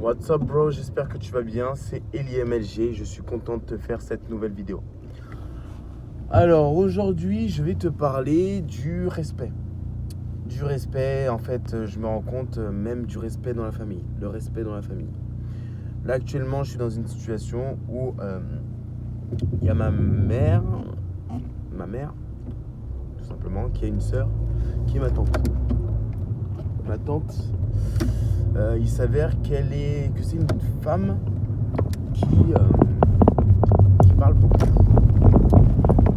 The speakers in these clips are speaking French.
What's up bro, j'espère que tu vas bien, c'est Eli MLG, je suis content de te faire cette nouvelle vidéo. Alors aujourd'hui je vais te parler du respect. Du respect, en fait je me rends compte même du respect dans la famille, le respect dans la famille. Là actuellement je suis dans une situation où il y a ma mère tout simplement, qui a une sœur, qui est ma tante. Ma tante, il s'avère que c'est une femme qui parle beaucoup.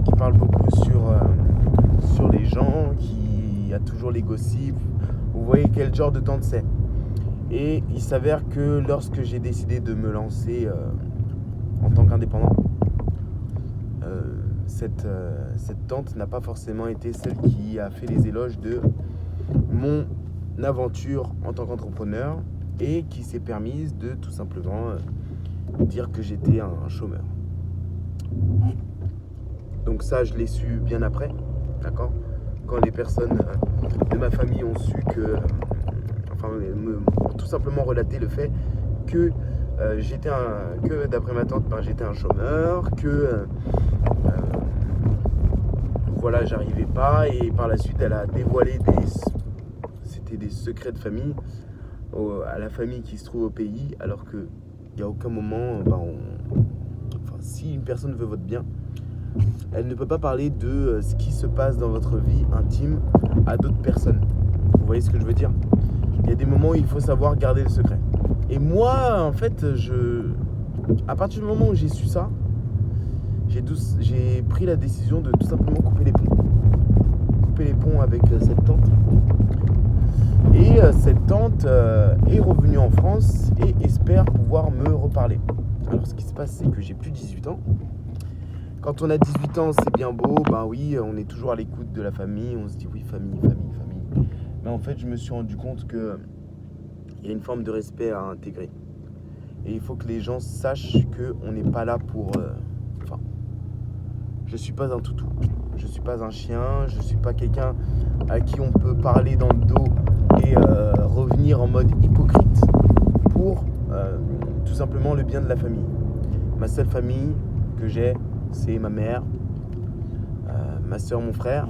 Qui parle beaucoup sur les gens, qui a toujours les gossips. Vous voyez quel genre de tante c'est. Et il s'avère que lorsque j'ai décidé de me lancer en tant qu'indépendant, cette tante n'a pas forcément été celle qui a fait les éloges de mon aventure en tant qu'entrepreneur et qui s'est permise de tout simplement dire que j'étais un chômeur. Donc ça, je l'ai su bien après, d'accord ? Quand les personnes de ma famille ont su que, m'ont tout simplement relaté le fait que que d'après ma tante, j'étais un chômeur, que voilà, j'arrivais pas, et par la suite, elle a dévoilé des secrets de famille à la famille qui se trouve au pays, alors que il n'y a aucun moment, si une personne veut votre bien, elle ne peut pas parler de ce qui se passe dans votre vie intime à d'autres personnes. Vous voyez ce que je veux dire ? Il y a des moments où il faut savoir garder le secret. Et moi, en fait, à partir du moment où j'ai su ça, j'ai pris la décision de tout simplement couper les ponts. Couper les ponts avec cette tante. Et cette tante est revenue en France et espère pouvoir me reparler. Alors ce qui se passe, c'est que j'ai plus 18 ans. Quand on a 18 ans, c'est bien beau, oui, on est toujours à l'écoute de la famille, on se dit oui, famille. Mais en fait, je me suis rendu compte qu'il y a une forme de respect à intégrer. Et il faut que les gens sachent qu'on n'est pas là pour... je ne suis pas un toutou, je ne suis pas un chien, je ne suis pas quelqu'un à qui on peut parler dans le dos et revenir en mode hypocrite pour tout simplement le bien de la famille. Ma seule famille que j'ai, c'est ma mère, ma soeur, mon frère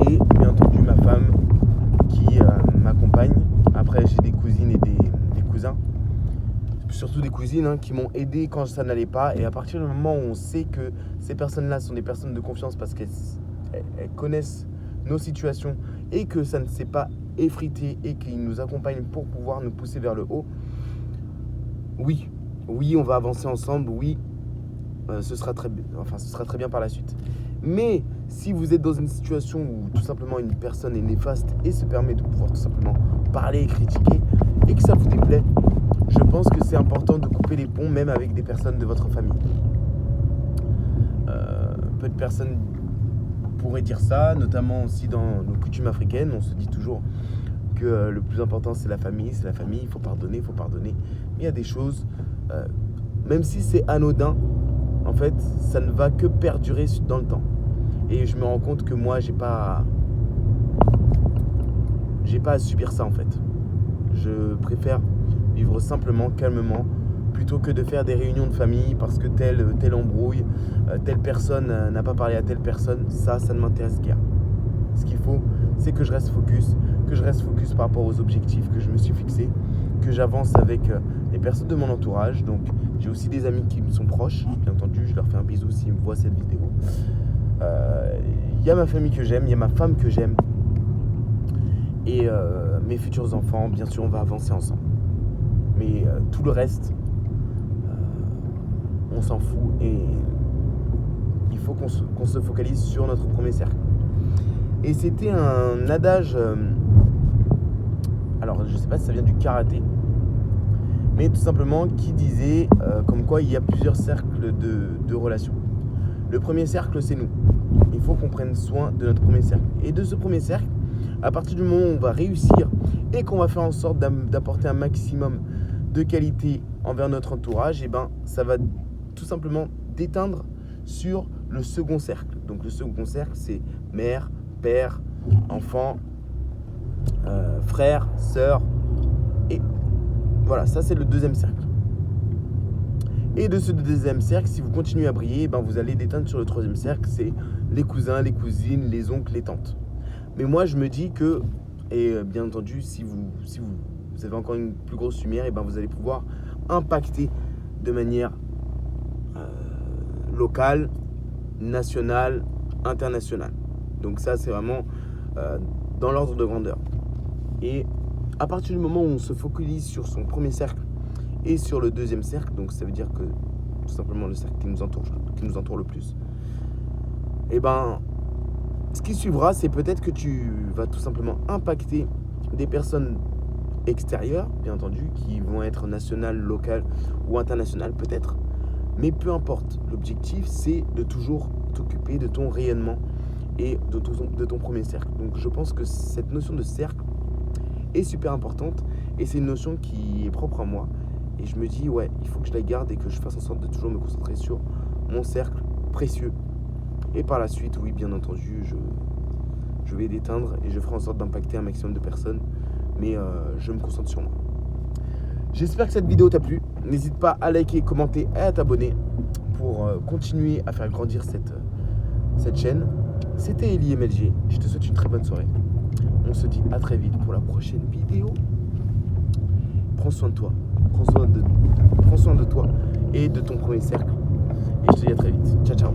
et bien entendu ma femme qui m'accompagne. Après j'ai des cousines et des cousins, surtout des cousines qui m'ont aidé quand ça n'allait pas, et à partir du moment où on sait que ces personnes-là sont des personnes de confiance parce qu'elles connaissent nos situations et que ça ne s'est pas effrité et qu'ils nous accompagnent pour pouvoir nous pousser vers le haut, oui, on va avancer ensemble, oui, ce sera très bien par la suite. Mais si vous êtes dans une situation où tout simplement une personne est néfaste et se permet de pouvoir tout simplement parler et critiquer et que ça vous déplaît, je pense que c'est important de couper les ponts même avec des personnes de votre famille. Peu de personnes pourraient dire ça, notamment aussi dans nos coutumes africaines. On se dit toujours que le plus important c'est la famille, il faut pardonner. Mais il y a des choses, même si c'est anodin, en fait, ça ne va que perdurer dans le temps. Et je me rends compte que moi, j'ai pas à subir ça en fait. Je préfère vivre simplement, calmement, plutôt que de faire des réunions de famille parce que telle embrouille, telle personne n'a pas parlé à telle personne. Ça ne m'intéresse guère. Ce qu'il faut, c'est que je reste focus, par rapport aux objectifs que je me suis fixés, que j'avance avec les personnes de mon entourage. Donc j'ai aussi des amis qui me sont proches, bien entendu, je leur fais un bisou s'ils me voient cette vidéo. Il y a ma famille que j'aime, il y a ma femme que j'aime, et mes futurs enfants. Bien sûr, on va avancer ensemble. Mais tout le reste, on s'en fout, et il faut qu'on se focalise sur notre premier cercle. Et c'était un adage, alors je sais pas si ça vient du karaté, mais tout simplement qui disait comme quoi il y a plusieurs cercles de relations. Le premier cercle, c'est nous. Il faut qu'on prenne soin de notre premier cercle. Et de ce premier cercle, à partir du moment où on va réussir et qu'on va faire en sorte d'apporter un maximum de qualité envers notre entourage, ça va tout simplement déteindre sur le second cercle. Donc le second cercle, c'est mère, père, enfant, frère, sœur et Voilà, ça c'est le deuxième cercle. Et de ce deuxième cercle, si vous continuez à briller, ben vous allez déteindre sur le troisième cercle, c'est les cousins, les cousines, les oncles, les tantes. Mais moi, je me dis que, et bien entendu, si vous avez encore une plus grosse lumière, et ben vous allez pouvoir impacter de manière locale, nationale, internationale. Donc ça, c'est vraiment dans l'ordre de grandeur. Et à partir du moment où on se focalise sur son premier cercle et sur le deuxième cercle, donc ça veut dire que tout simplement le cercle qui nous entoure le plus, et ben ce qui suivra, c'est peut-être que tu vas tout simplement impacter des personnes extérieures, bien entendu, qui vont être nationales, locales ou internationales peut-être. Mais peu importe, l'objectif c'est de toujours t'occuper de ton rayonnement et de ton premier cercle. Donc je pense que cette notion de cercle est super importante et c'est une notion qui est propre à moi. Et je me dis, ouais, il faut que je la garde et que je fasse en sorte de toujours me concentrer sur mon cercle précieux. Et par la suite, oui, bien entendu, je vais l'éteindre et je ferai en sorte d'impacter un maximum de personnes. Mais je me concentre sur moi. J'espère que cette vidéo t'a plu. N'hésite pas à liker, commenter et à t'abonner pour continuer à faire grandir cette chaîne. C'était Eli MLG. Je te souhaite une très bonne soirée. On se dit à très vite pour la prochaine vidéo. Prends soin de toi. Prends soin de toi et de ton premier cercle. Et je te dis à très vite. Ciao, ciao.